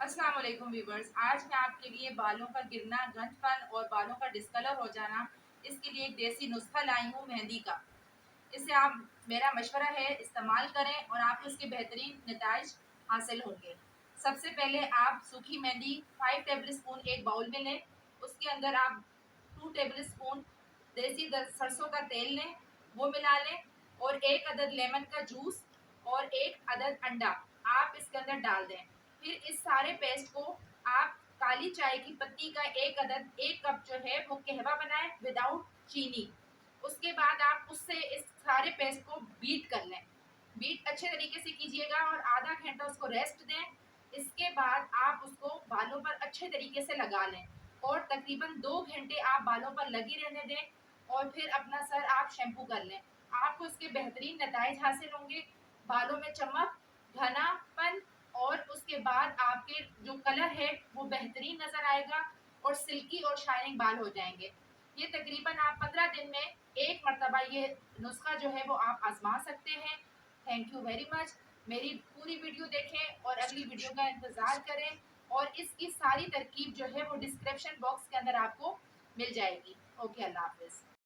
अस्सलाम वालेकुम व्यूवर्स। आज मैं आपके लिए बालों का गिरना, गंजपन और बालों का डिस्कलर हो जाना, इसके लिए एक देसी नुस्खा लाई हूँ मेहंदी का। इसे आप, मेरा मशवरा है, इस्तेमाल करें और आपको इसके बेहतरीन नताइज हासिल होंगे। सबसे पहले आप सूखी मेहंदी 5 टेबल स्पून एक बाउल में लें। उसके अंदर आप 2 टेबल स्पून देसी सरसों का तेल लें, वो मिला लें और 1 अदद लेमन का जूस और 1 अदद अंडा आप इसके अंदर डाल दें। फिर इस सारे पेस्ट को आप काली चाय की पत्ती का 1 अदद 1 कप जो है वो कहवा बनाएं विदाउट चीनी। उसके बाद आप उससे इस सारे पेस्ट को बीट कर लें। बीट अच्छे तरीके से कीजिएगा और आधा घंटा उसको रेस्ट दें। इसके बाद आप उसको बालों पर अच्छे तरीके से लगा लें और तकरीबन 2 घंटे आप बालों पर लगी रहने दें और फिर अपना सर आप शैम्पू कर लें। आपको इसके बेहतरीन नताइज हासिल होंगे, बालों में चमक, घनापन और उसके बाद आपके जो कलर है वो बेहतरीन नजर आएगा और सिल्की और शाइनिंग बाल हो जाएंगे। ये तकरीबन आप 15 दिन में एक मरतबा ये नुस्खा जो है वो आप आजमा सकते हैं। Thank you very much. मेरी पूरी वीडियो देखें और अगली वीडियो का इंतज़ार करें और इसकी सारी तरकीब जो है वो डिस्क्रिप्शन बॉक्स के अंदर आपको मिल जाएगी। ओके, अल्लाह हाफिज़।